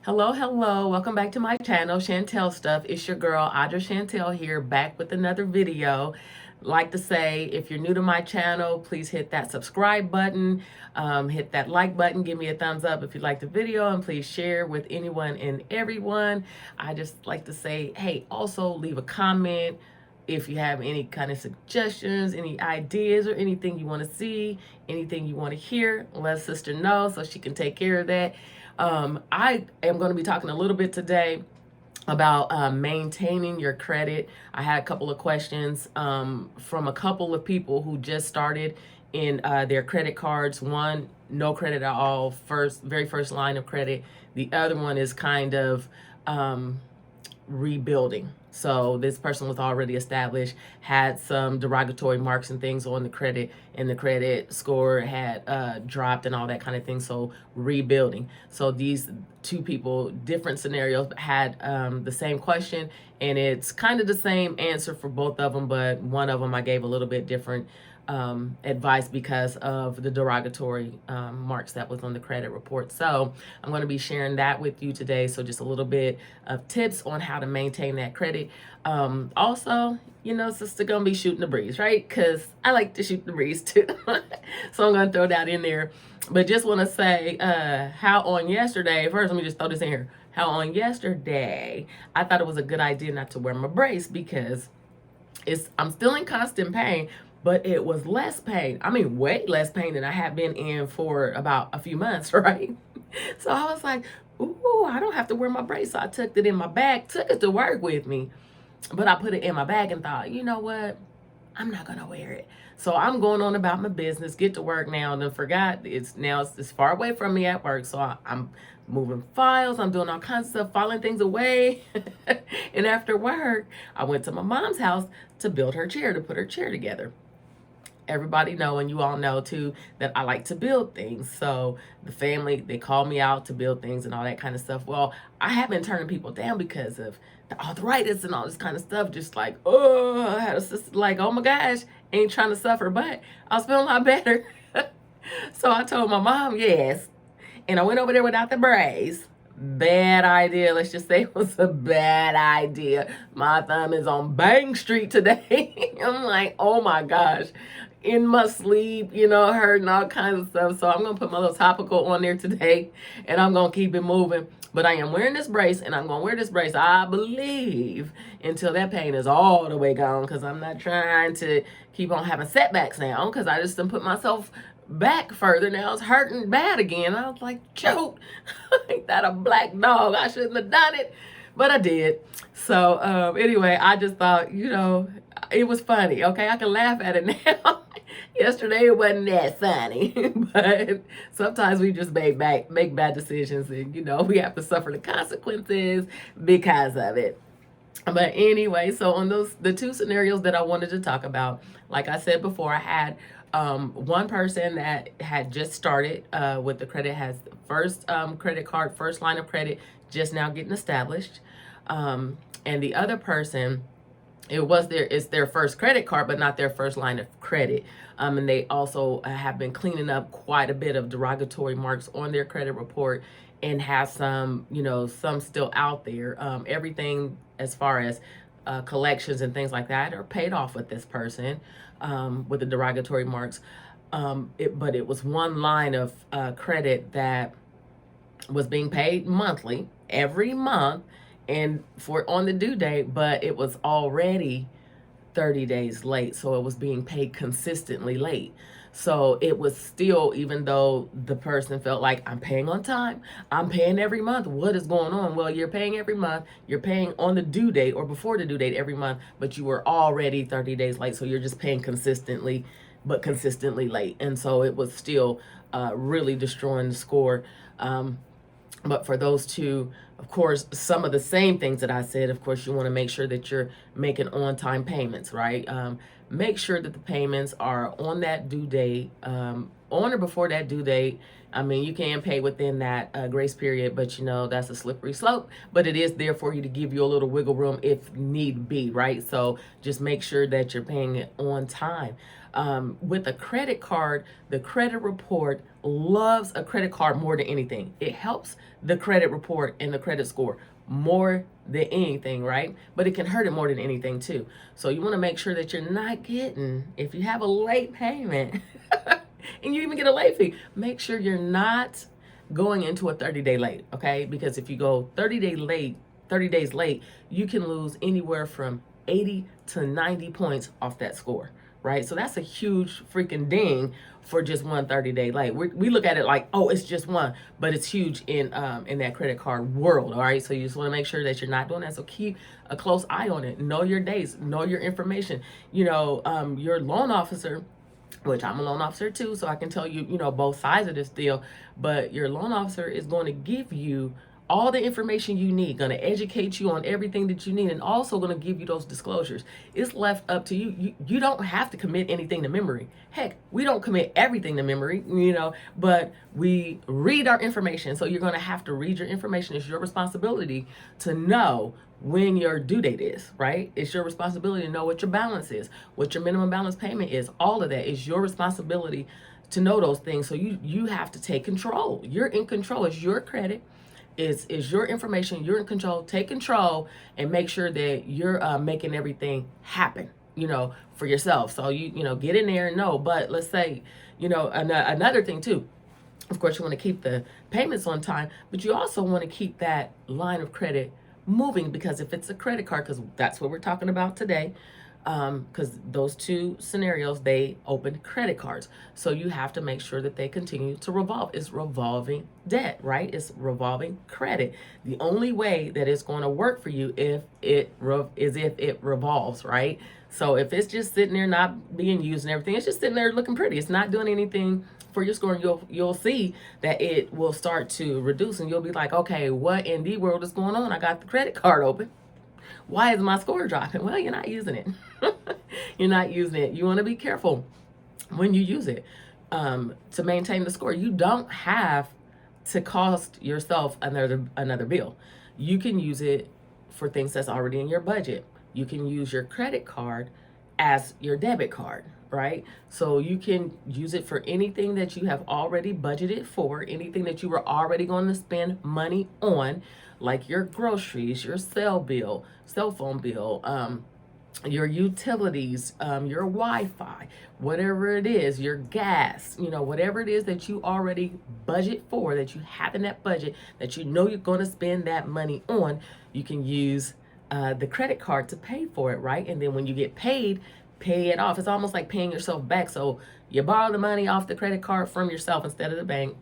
Hello, hello. Welcome back to my channel, Chantel Stuff. It's your girl, Audra Chantel here, back with another video. Like to say, if you're new to my channel, please hit that subscribe button, hit that like button, give me a thumbs up if you like the video, and please share with anyone and everyone. I just like to say, hey, also leave a comment if you have any kind of suggestions, any ideas, or anything you want to see, anything you want to hear. Let sister know so she can take care of that. I am going to be talking a little bit today about maintaining your credit. I had a couple of questions from a couple of people who just started in their credit cards. One, no credit at all, very first line of credit. The other one is kind of rebuilding. So this person was already established, had some derogatory marks and things on the credit, and the credit score had dropped and all that kind of thing. So rebuilding. So these two people, different scenarios, had the same question, and it's kind of the same answer for both of them, but one of them I gave a little bit different advice because of the derogatory marks that was on the credit report. So I'm going to be sharing that with you today. So just a little bit of tips on how to maintain that credit. Also, you know, sister gonna be shooting the breeze, right? Because I like to shoot the breeze too. So I'm going to throw that in there. But just want to say how on yesterday, first let me just throw this in here. How on yesterday, I thought it was a good idea not to wear my brace because I'm still in constant pain, but it was less pain. I mean, way less pain than I have been in for about a few months, right? So I was like, ooh, I don't have to wear my brace. So I tucked it in my bag, took it to work with me, but I put it in my bag and thought, you know what? I'm not gonna wear it. So I'm going on about my business, get to work now, and then forgot it's far away from me at work. So I'm moving files, I'm doing all kinds of stuff, filing things away. And after work, I went to my mom's house to build her chair, to put her chair together. Everybody know, and you all know too, that I like to build things. So the family, they call me out to build things and all that kind of stuff. Well, I have been turning people down because of the arthritis and all this kind of stuff. Just like, oh, I had a sister like, oh my gosh, ain't trying to suffer, but I was feeling a lot better. So I told my mom yes, and I went over there without the brace. Bad idea. Let's just say it was a bad idea. My thumb is on Bang Street today. I'm like, oh my gosh, in my sleep, you know, hurting all kinds of stuff. So I'm going to put my little topical on there today, and I'm going to keep it moving. But I am wearing this brace, and I'm going to wear this brace, I believe, until that pain is all the way gone, because I'm not trying to keep on having setbacks now, because I just done put myself back further. Now it's hurting bad again. I was like, choke. Ain't that a black dog? I shouldn't have done it, but I did. So anyway, I just thought, you know, it was funny. Okay, I can laugh at it now. Yesterday it wasn't that funny, but sometimes we just make bad decisions, and you know we have to suffer the consequences because of it. But anyway, so on the two scenarios that I wanted to talk about, like I said before, I had one person that had just started with the credit, has first credit card, first line of credit, just now getting established. And the other person, it's their first credit card, but not their first line of credit. And they also have been cleaning up quite a bit of derogatory marks on their credit report, and have some, you know, some still out there. Everything as far as collections and things like that are paid off with this person with the derogatory marks. But it was one line of credit that was being paid monthly, every month, and for on the due date, but it was already 30 days late. So it was being paid consistently late. So it was still, even though the person felt like, I'm paying on time, I'm paying every month, what is going on? Well, you're paying every month, you're paying on the due date or before the due date every month, but you were already 30 days late. So you're just paying consistently, but consistently late. And so it was still really destroying the score. But for those two, of course, some of the same things that I said, of course, you want to make sure that you're making on-time payments, right? Make sure that the payments are on that due date, on or before that due date. I mean, you can pay within that grace period, but you know, that's a slippery slope. But it is there for you to give you a little wiggle room if need be, right? So just make sure that you're paying it on time. With a credit card, the credit report loves a credit card more than anything. It helps the credit report and the credit score more than anything, right? But it can hurt it more than anything too. So you want to make sure that you're not getting, if you have a late payment and you even get a late fee, make sure you're not going into a 30-day late, okay? Because if you go 30 days late, you can lose anywhere from 80 to 90 points off that score, right? So that's a huge freaking ding for just one 30-day late. We look at it like, oh, it's just one, but it's huge in that credit card world, all right? So you just want to make sure that you're not doing that. So keep a close eye on it. Know your dates. Know your information. You know, your loan officer, which I'm a loan officer too, so I can tell you, you know, both sides of this deal. But your loan officer is going to give you all the information you need, going to educate you on everything that you need, and also going to give you those disclosures. It's left up to you. You don't have to commit anything to memory. Heck, we don't commit everything to memory, you know, but we read our information. So you're going to have to read your information. It's your responsibility to know when your due date is, right? It's your responsibility to know what your balance is, what your minimum balance payment is. All of that is your responsibility to know those things. So you have to take control. You're in control. It's your credit. Is your information. You're in control. Take control and make sure that you're making everything happen, you know, for yourself. So you know, get in there and know. But let's say, you know, another thing too, of course, you want to keep the payments on time, but you also want to keep that line of credit moving, because if it's a credit card, because that's what we're talking about today, because those two scenarios, they open credit cards. So you have to make sure that they continue to revolve. It's revolving debt, right? It's revolving credit. The only way that it's going to work for you is if it revolves, right? So if it's just sitting there not being used and everything, it's just sitting there looking pretty. It's not doing anything for your score, and you'll see that it will start to reduce, and you'll be like, okay, what in the world is going on? I got the credit card open. Why is my score dropping? Well, you're not using it. You're not using it. You want to be careful when you use it to maintain the score. You don't have to cost yourself another bill. You can use it for things that's already in your budget. You can use your credit card as your debit card, right? So you can use it for anything that you have already budgeted for, anything that you were already going to spend money on, like your groceries, your cell phone bill, your utilities, your Wi-Fi, whatever it is, your gas, you know, whatever it is that you already budget for, that you have in that budget, that you know you're going to spend that money on, you can use the credit card to pay for it, right? And then when you get paid, pay it off. It's almost like paying yourself back. So you borrow the money off the credit card from yourself instead of the bank.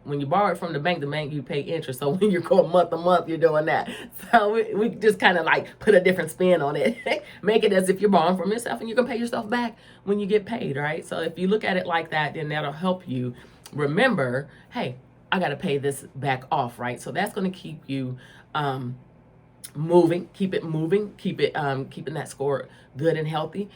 When you borrow it from the bank, you pay interest. So when you're going month to month, you're doing that. So we just kind of like put a different spin on it. Make it as if you're borrowing from yourself and you can pay yourself back when you get paid, right? So if you look at it like that, then that'll help you remember, hey, I got to pay this back off, right? So that's going to keep you moving, keeping that score good and healthy.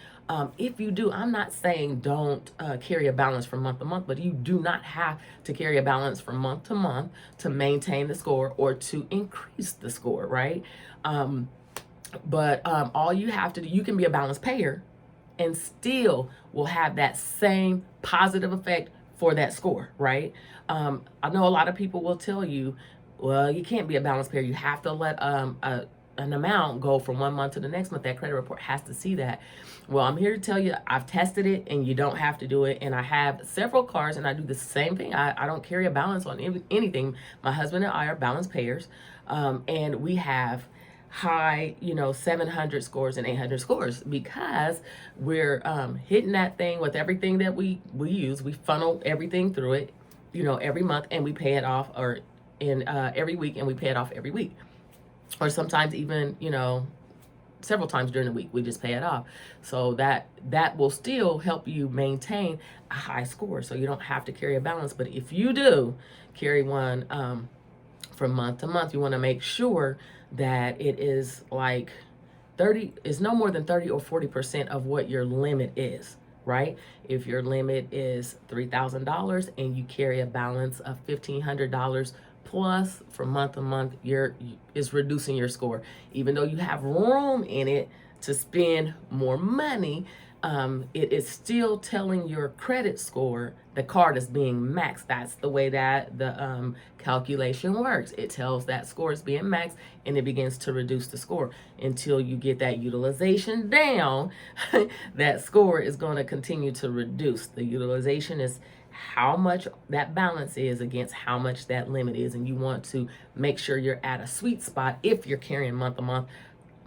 If you do, I'm not saying don't carry a balance from month to month, but you do not have to carry a balance from month to month to maintain the score or to increase the score, right? But all you have to do, you can be a balance payer and still will have that same positive effect for that score, right? I know a lot of people will tell you, well, you can't be a balance payer. You have to let an amount go from 1 month to the next month. That credit report has to see that. Well, I'm here to tell you, I've tested it and you don't have to do it. And I have several cards and I do the same thing. I don't carry a balance on anything. My husband and I are balance payers. And we have high, 700 scores and 800 scores because we're hitting that thing with everything that we use. We funnel everything through it, every month, and we pay it off every week, and we pay it off every week. Or sometimes even, several times during the week, we just pay it off. So that will still help you maintain a high score. So you don't have to carry a balance. But if you do carry one from month to month, you want to make sure that it is like 30, is no more than 30 or 40% of what your limit is. right? If your limit is $3,000 and you carry a balance of $1,500 plus from month to month, is reducing your score. Even though you have room in it to spend more money, it is still telling your credit score the card is being maxed. That's the way that the calculation works. It tells that score is being maxed and it begins to reduce the score until you get that utilization down. That score is going to continue to reduce. The utilization is how much that balance is against how much that limit is, and you want to make sure you're at a sweet spot if you're carrying month to month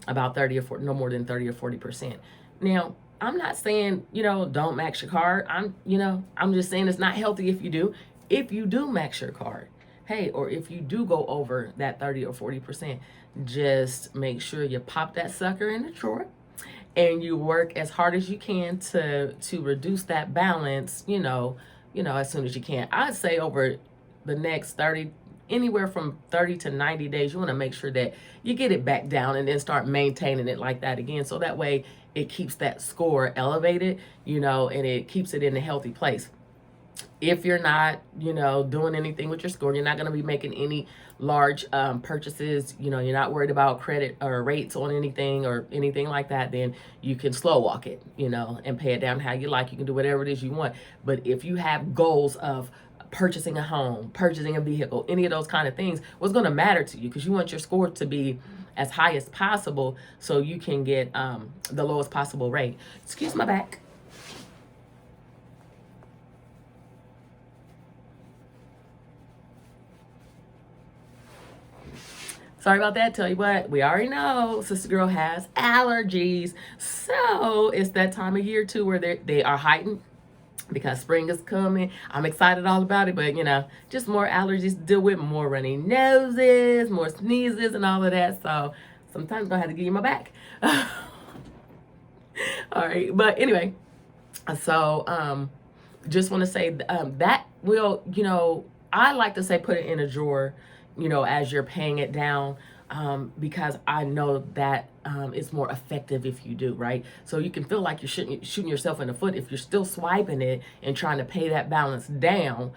about 30 or 40, no more than 30 or 40%. Now, I'm not saying, don't max your card. I'm just saying it's not healthy if you do. If you do max your card, hey, or if you do go over that 30 or 40%, just make sure you pop that sucker in the drawer and you work as hard as you can to reduce that balance, as soon as you can. I'd say over the next anywhere from 30 to 90 days, you want to make sure that you get it back down and then start maintaining it like that again. So that way it keeps that score elevated, and it keeps it in a healthy place. If you're not, doing anything with your score, you're not going to be making any large purchases, you're not worried about credit or rates on anything or anything like that, then you can slow walk it, and pay it down how you like. You can do whatever it is you want. But if you have goals of purchasing a home, purchasing a vehicle, any of those kind of things, what's going to matter to you, because you want your score to be as high as possible so you can get the lowest possible rate. Excuse my back. Sorry about that. Tell you what, we already know Sister Girl has allergies. So it's that time of year too where they are heightened because spring is coming. I'm excited all about it, but just more allergies to deal with, more runny noses, more sneezes and all of that. So sometimes I'm gonna have to give you my back. All right, but anyway, so just want to say that will, I like to say put it in a drawer, as you're paying it down, because I know that it's more effective if you do, right? So you can feel like you're shooting yourself in the foot if you're still swiping it and trying to pay that balance down.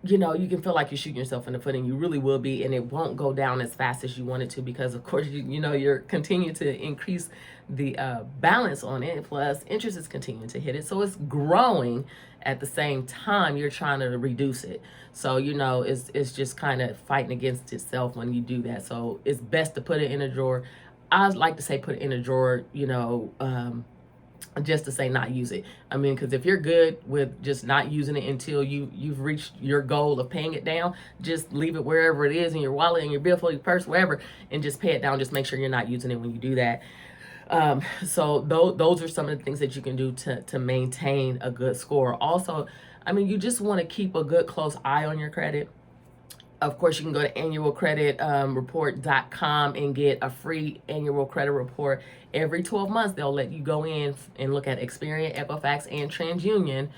You can feel like you're shooting yourself in the foot, and you really will be, and it won't go down as fast as you want it to, because of course, you're continuing to increase the balance on it, plus interest is continuing to hit it. So it's growing at the same time you're trying to reduce it. So, it's just kind of fighting against itself when you do that. So it's best to put it in a drawer. I like to say put it in a drawer, just to say not use it. Because if you're good with just not using it until you've reached your goal of paying it down, just leave it wherever it is, in your wallet, in your billfold, your purse, wherever, and just pay it down. Just make sure you're not using it when you do that. So those are some of the things that you can do to maintain a good score. Also, you just want to keep a good close eye on your credit. Of course, you can go to annualcreditreport.com and get a free annual credit report. Every 12 months, they'll let you go in and look at Experian, Equifax, and TransUnion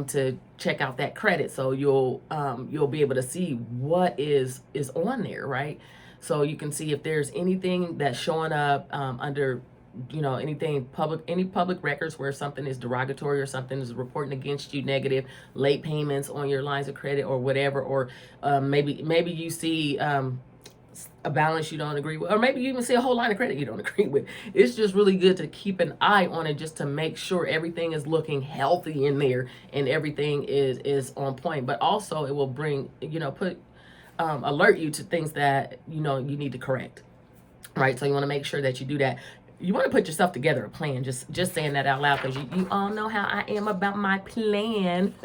to check out that credit. So you'll be able to see what is on there, right? So you can see if there's anything that's showing up under anything any public records where something is derogatory or something is reporting against you negative, late payments on your lines of credit or whatever, or maybe you see a balance you don't agree with, or maybe you even see a whole line of credit you don't agree with. It's just really good to keep an eye on it, just to make sure everything is looking healthy in there and everything is on point. But also it will bring, alert you to things that you need to correct, right? So you want to make sure that you do that. You want to put yourself together a plan. Just saying that out loud, because you all know how I am about my plan.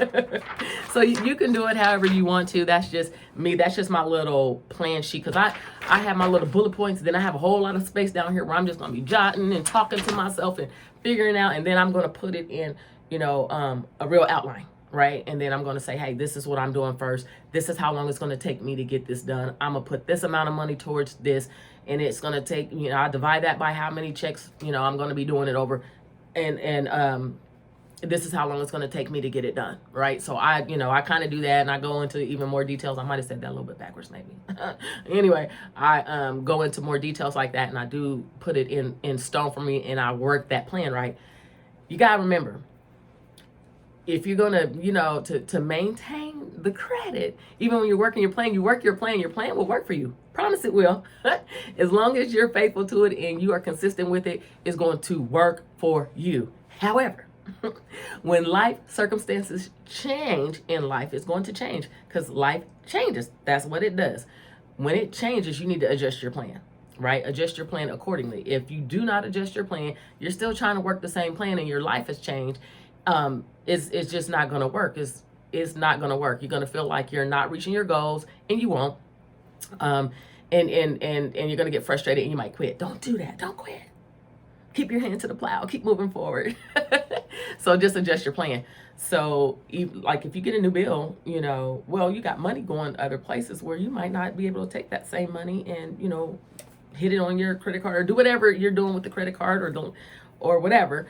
So you can do it however you want to. That's just me. That's just my little plan sheet, because I have my little bullet points. Then I have a whole lot of space down here where I'm just going to be jotting and talking to myself and figuring out. And then I'm going to put it in, a real outline. Right? And then I'm going to say, hey, this is what I'm doing first. This is how long it's going to take me to get this done. I'm going to put this amount of money towards this. And it's going to take, I divide that by how many checks, I'm going to be doing it over. And this is how long it's going to take me to get it done. Right? So I kind of do that, and I go into even more details. I might have said that a little bit backwards, maybe. Anyway, I go into more details like that, and I do put it in stone for me, and I work that plan, right? you got to remember, if you're going to, to maintain the credit, even when you're working your plan, you work your plan will work for you. Promise it will. As long as you're faithful to it and you are consistent with it, it's going to work for you. However, when life circumstances change in life, it's going to change because life changes. That's what it does. When it changes, you need to adjust your plan, right? Adjust your plan accordingly. If you do not adjust your plan, you're still trying to work the same plan and your life has changed. It's just not going to work. It's not going to work. You're going to feel like you're not reaching your goals, and you won't. And you're going to get frustrated and you might quit. Don't do that. Don't quit. Keep your hand to the plow. Keep moving forward. So just adjust your plan. So like if you get a new bill, you got money going other places where you might not be able to take that same money and, hit it on your credit card or do whatever you're doing with the credit card or whatever.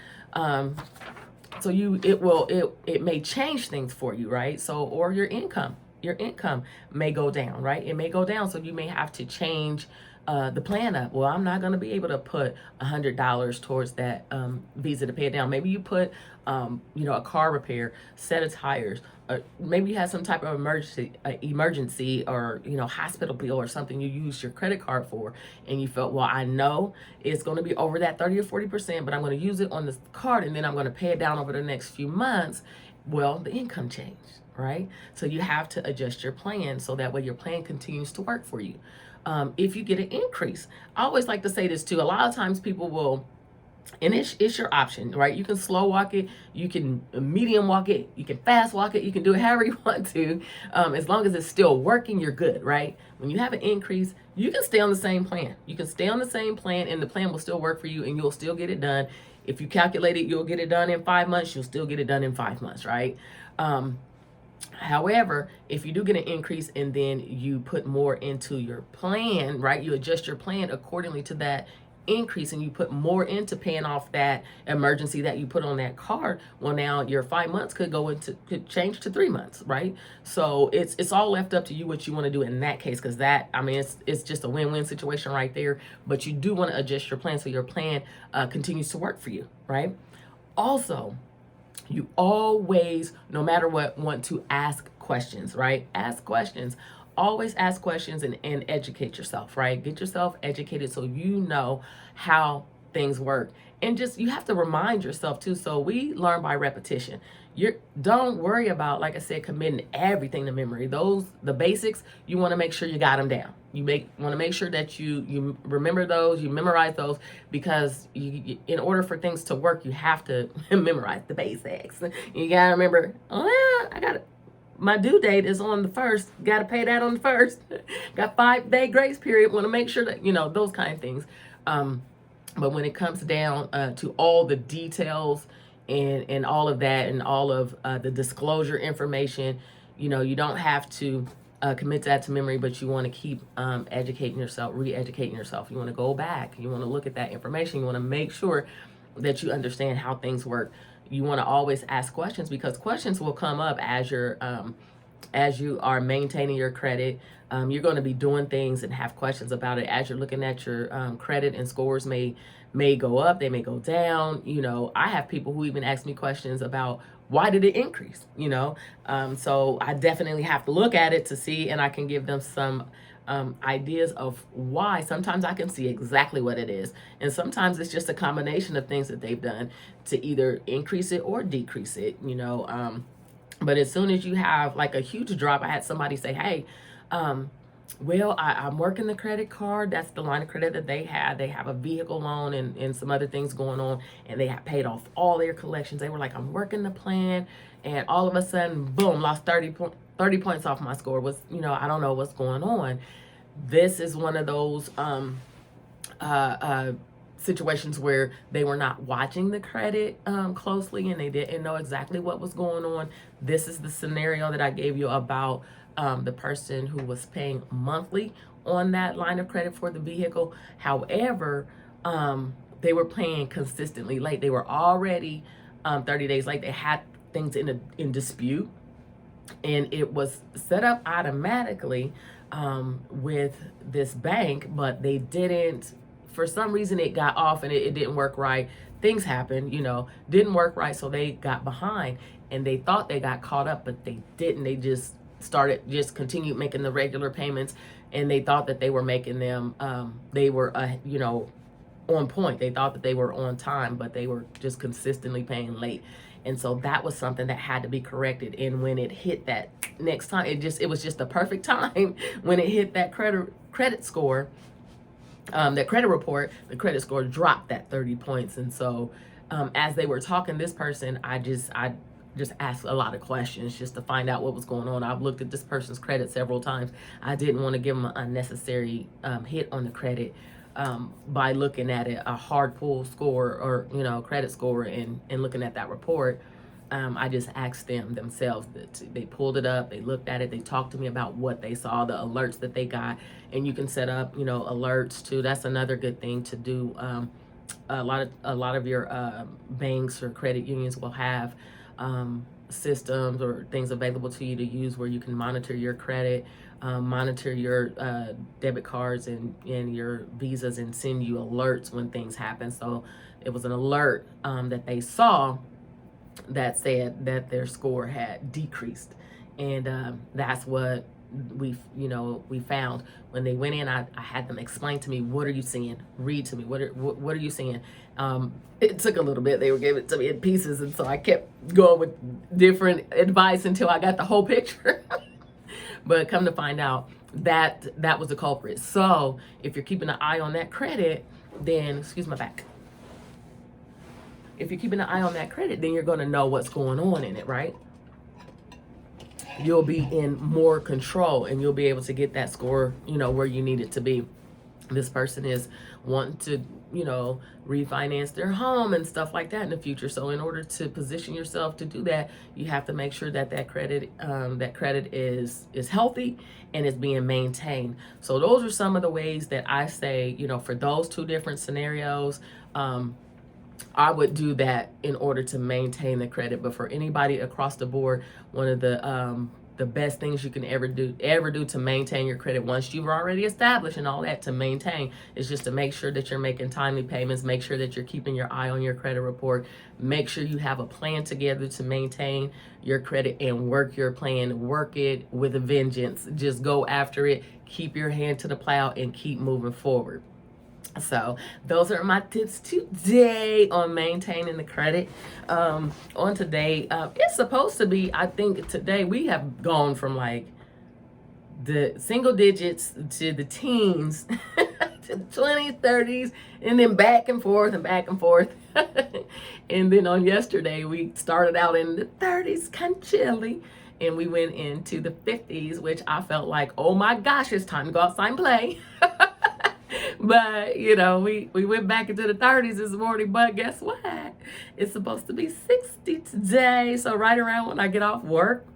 So it may change things for you, right? So, or your income may go down, right? It may go down. So you may have to change the plan up. Well, I'm not going to be able to put $100 towards that Visa to pay it down. Maybe you put, a car repair, set of tires. Maybe you had some type of emergency or, hospital bill or something you used your credit card for. And you felt, well, I know it's going to be over that 30 or 40%, but I'm going to use it on this card and then I'm going to pay it down over the next few months. Well, the income changed, right? So you have to adjust your plan so that way your plan continues to work for you. If you get an increase, I always like to say this too. A lot of times people will, and it's your option, right? You can slow walk it, you can medium walk it, you can fast walk it, you can do it however you want to. As long as it's still working, you're good, right? When you have an increase, you can stay on the same plan. You can stay on the same plan and the plan will still work for you and you'll still get it done. If you calculate it, you'll get it done in 5 months, you'll still get it done in 5 months, right? However, if you do get an increase and then you put more into your plan, right? You adjust your plan accordingly to that increase and you put more into paying off that emergency that you put on that card. Well, now your 5 months could change to 3 months, right? So it's all left up to you what you want to do in that case, because it's just a win-win situation right there. But you do want to adjust your plan so your plan continues to work for you, right? Also, you always, no matter what, want to ask questions, right? Ask questions. Always ask questions and educate yourself, right? Get yourself educated so you know how things work. And just, you have to remind yourself too. So we learn by repetition. Don't worry about, like I said, committing everything to memory. The basics, you want to make sure you got them down. You want to make sure that you remember those, you memorize those, because in order for things to work, you have to memorize the basics. You got to remember, my due date is on the 1st. Got to pay that on the 1st. Got 5-day grace period. Want to make sure that, those kind of things. But when it comes down to all the details and all of that and all of the disclosure information, you don't have to commit that to memory, but you want to keep educating yourself, re-educating yourself. You want to go back. You want to look at that information. You want to make sure that you understand how things work. You want to always ask questions, because questions will come up as you are maintaining your credit. You're going to be doing things and have questions about it as you're looking at your credit, and scores may go up, they may go down. I have people who even ask me questions about why did it increase, so I definitely have to look at it to see, and I can give them some ideas of why. Sometimes I can see exactly what it is, and sometimes it's just a combination of things that they've done to either increase it or decrease it, but as soon as you have like a huge drop, I had somebody say, hey, I'm working the credit card. That's the line of credit that they had. They have a vehicle loan and some other things going on, and they have paid off all their collections. They were like, I'm working the plan, and all of a sudden, boom, lost 30 points off my score. I don't know what's going on. This is one of those situations where they were not watching the credit closely, and they didn't know exactly what was going on. This is the scenario that I gave you about the person who was paying monthly on that line of credit for the vehicle. However, they were paying consistently late. They were already 30 days late. They had things in dispute, and it was set up automatically with this bank, but they didn't for some reason it got off and it didn't work right. Things happen, didn't work right, so they got behind and they thought they got caught up, but they didn't. They just continued making the regular payments, and they thought that they were making them, they were, on point. They thought that they were on time, but they were just consistently paying late. And so that was something that had to be corrected. And when it hit that next time, it was just the perfect time when it hit that credit score, that credit report, the credit score dropped that 30 points. And so as they were talking, this person, I just asked a lot of questions just to find out what was going on. I've looked at this person's credit several times. I didn't want to give them an unnecessary hit on the credit by looking at it, a hard pull score or, credit score, and looking at that report. I just asked them themselves. They pulled it up, they looked at it, they talked to me about what they saw, the alerts that they got. And you can set up, alerts too. That's another good thing to do. A lot of your banks or credit unions will have systems or things available to you to use where you can monitor your credit, monitor your debit cards and your visas, and send you alerts when things happen. So it was an alert that they saw that said that their score had decreased, and that's what we found when they went in. I had them explain to me, what are you seeing? Read to me. What are you seeing? It took a little bit. They were giving it to me in pieces, and so I kept going with different advice until I got the whole picture. But come to find out that was the culprit. So if you're keeping an eye on that credit, then excuse my back. If you're keeping an eye on that credit, then you're going to know what's going on in it, right? You'll be in more control, and you'll be able to get that score, where you need it to be. This person is wanting to, refinance their home and stuff like that in the future. So in order to position yourself to do that, you have to make sure that credit is healthy and is being maintained. So those are some of the ways that I say, for those two different scenarios, I would do that in order to maintain the credit. But for anybody across the board, one of the best things you can ever do to maintain your credit, once you've already established and all that, to maintain, is just to make sure that you're making timely payments, make sure that you're keeping your eye on your credit report, make sure you have a plan together to maintain your credit, and work your plan, work it with a vengeance. Just go after it, keep your hand to the plow, and keep moving forward. So those are my tips today on maintaining the credit. On today, it's supposed to be, I think today we have gone from like the single digits to the teens to the 20s, 30s, and then back and forth and back and forth. And then on yesterday, we started out in the 30s, kind of chilly, and we went into the 50s, which I felt like, oh my gosh, it's time to go outside and play. But, we went back into the 30s this morning, but guess what? It's supposed to be 60 today. So right around when I get off work,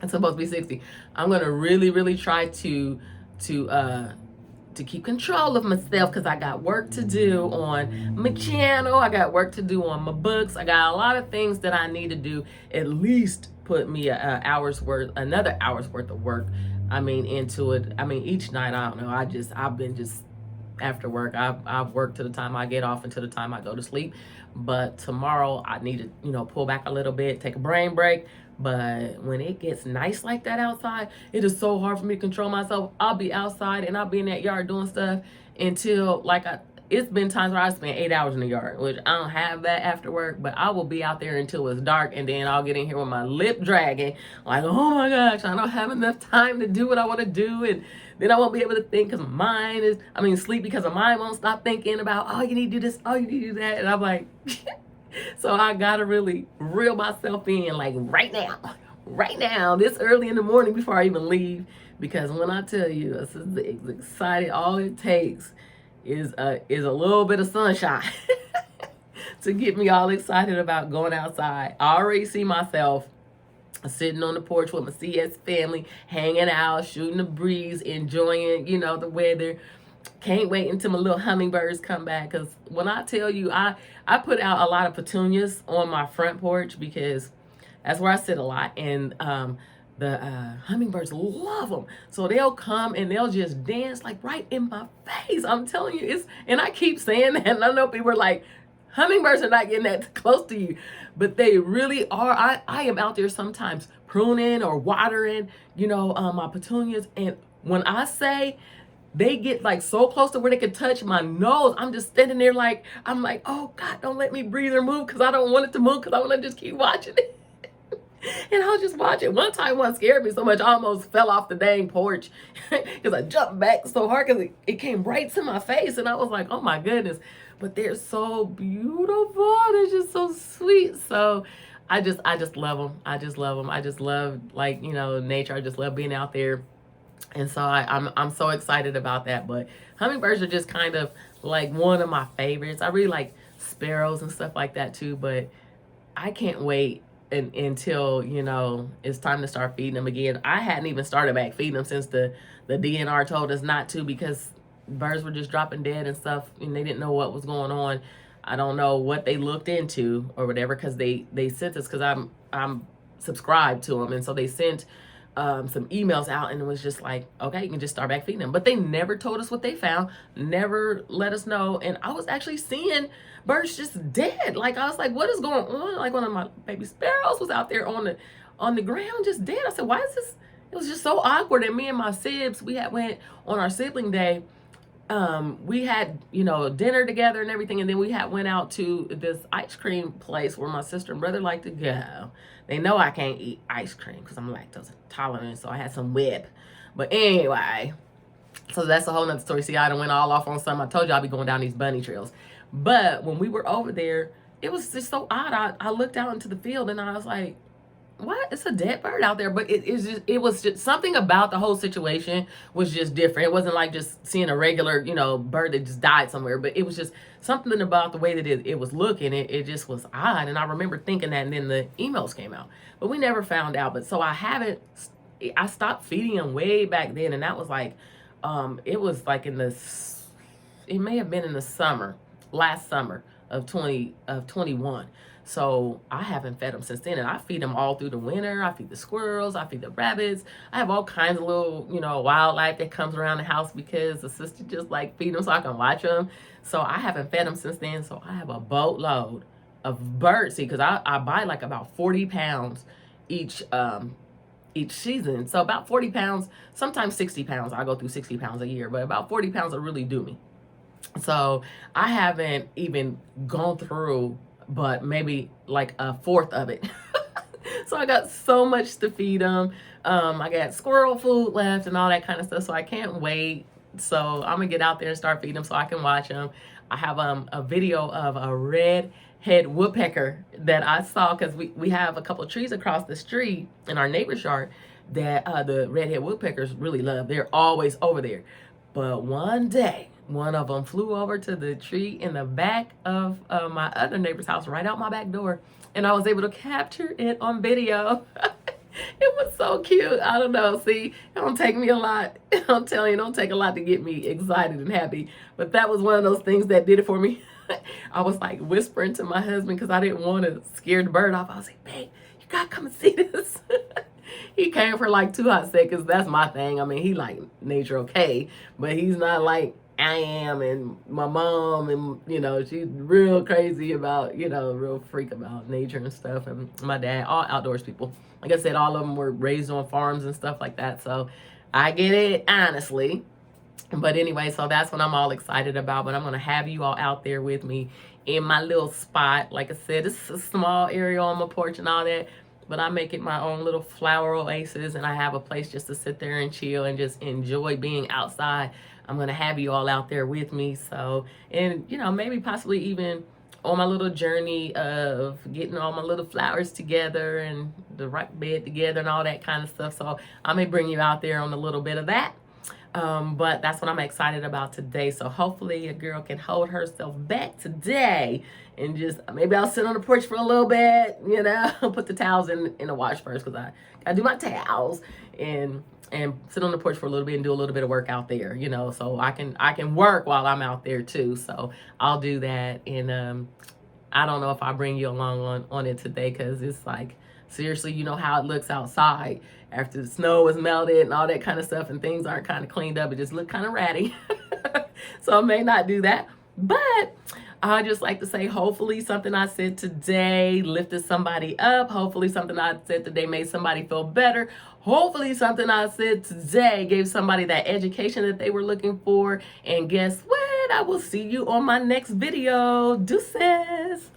it's supposed to be 60. I'm going to really, really try to keep control of myself, because I got work to do on my channel. I got work to do on my books. I got a lot of things that I need to do. At least put me another hour's worth of work, into it. Each night, I don't know. I've been just after work. I've worked to the time I get off until the time I go to sleep. But tomorrow I need to, pull back a little bit, take a brain break. But when it gets nice like that outside, it is so hard for me to control myself. I'll be outside and I'll be in that yard doing stuff until it's been times where I spent 8 hours in the yard, which I don't have that after work, but I will be out there until it's dark, and then I'll get in here with my lip dragging, like, oh my gosh, I don't have enough time to do what I want to do, and then I won't be able to think because my mind sleep because my mind won't stop thinking about, oh, you need to do this, oh, you need to do that, and I'm like, so I gotta really reel myself in, like right now, this early in the morning before I even leave, because when I tell you, this is excited, all it takes is a little bit of sunshine to get me all excited about going outside. I already see myself sitting on the porch with my CS family, hanging out, shooting the breeze, enjoying, the weather. Can't wait until my little hummingbirds come back, because when I tell you, I put out a lot of petunias on my front porch, because that's where I sit a lot, and the hummingbirds love them. So they'll come and they'll just dance like right in my face. I'm telling you, and I keep saying that, and I know people are like, hummingbirds are not getting that close to you, but they really are. I am out there sometimes pruning or watering, my petunias, and when I say they get like so close to where they can touch my nose, I'm just standing there like, I'm like, oh God, don't let me breathe or move, because I don't want it to move, because I want to just keep watching it. And I'll just watch it. One time one scared me so much I almost fell off the dang porch because I jumped back so hard because it came right to my face, and I was like, oh my goodness. But they're so beautiful. They're just so sweet. So I just love them. I just love them. I just love, like, nature. I just love being out there. And so I'm so excited about that. But hummingbirds are just kind of like one of my favorites. I really like sparrows and stuff like that too. But I can't wait until it's time to start feeding them again. I hadn't even started back feeding them since the DNR told us not to, because birds were just dropping dead and stuff, and they didn't know what was going on. I don't know what they looked into or whatever, because they sent us, because I'm subscribed to them, and so they sent some emails out, and it was just like, okay, you can just start back feeding them. But they never told us what they found, never let us know. And I was actually seeing birds just dead. Like, I was like, what is going on? Like, one of my baby sparrows was out there on the ground just dead. I said, why is this? It was just so awkward. And me and my sibs, we had went on our sibling day. We had, dinner together and everything. And then we had went out to this ice cream place where my sister and brother like to go. They know I can't eat ice cream because I'm lactose intolerant. So I had some whip. But anyway, so that's a whole nother story. See, I done went all off on something. I told you I'll be going down these bunny trails. But when we were over there, it was just so odd. I looked out into the field and I was like, what? It's a dead bird out there. But it was just something about the whole situation was just different. It wasn't like just seeing a regular, bird that just died somewhere. But it was just something about the way that it was looking. It just was odd. And I remember thinking that, and then the emails came out. But we never found out. But so I stopped feeding them way back then. And that was like, it was like it may have been in the last summer of 21. So I haven't fed them since then, and I feed them all through the winter. I feed the squirrels, I feed the rabbits. I have all kinds of little, wildlife that comes around the house because the sister just like feed them so I can watch them. So I haven't fed them since then. So I have a boatload of bird seed, because I buy like about 40 pounds each season. So about 40 pounds, sometimes 60 pounds. I go through 60 pounds a year, but about 40 pounds will really do me. So I haven't even gone through but maybe like a fourth of it. So I got so much to feed them. I got squirrel food left and all that kind of stuff. So I can't wait. So I'm gonna get out there and start feeding them so I can watch them. I have a video of a red-head woodpecker that I saw, because we have a couple of trees across the street in our neighbor's yard that the red-head woodpeckers really love. They're always over there. But one day, one of them flew over to the tree in the back of my other neighbor's house, right out my back door, and I was able to capture it on video. It was so cute. I don't know. See, it don't take me a lot. I'm telling you, it don't take a lot to get me excited and happy. But that was one of those things that did it for me. I was like whispering to my husband because I didn't want to scare the bird off. I was like, babe, you gotta come and see this. He came for like 2 hot seconds. That's my thing. I mean, he like nature, okay, but he's not like I am, and my mom, and she's real crazy about, real freak about nature and stuff. And my dad, all outdoors people. Like I said, all of them were raised on farms and stuff like that. So I get it, honestly. But anyway, so that's what I'm all excited about. But I'm going to have you all out there with me in my little spot. Like I said, it's a small area on my porch and all that. But I make it my own little flower oasis, and I have a place just to sit there and chill and just enjoy being outside. I'm going to have you all out there with me. So, and, maybe possibly even on my little journey of getting all my little flowers together and the right bed together and all that kind of stuff. So I may bring you out there on a little bit of that. But that's what I'm excited about today. So hopefully a girl can hold herself back today and just, maybe I'll sit on the porch for a little bit, put the towels in the wash first, because I do my towels and sit on the porch for a little bit and do a little bit of work out there, so I can work while I'm out there too. So I'll do that. And I don't know if I bring you along on it today, because it's like seriously, you know how it looks outside after the snow is melted and all that kind of stuff, and things aren't kind of cleaned up. It just look kind of ratty. So I may not do that. But I just like to say, hopefully something I said today lifted somebody up. Hopefully something I said today made somebody feel better. Hopefully something I said today gave somebody that education that they were looking for. And guess what? I will see you on my next video. Deuces.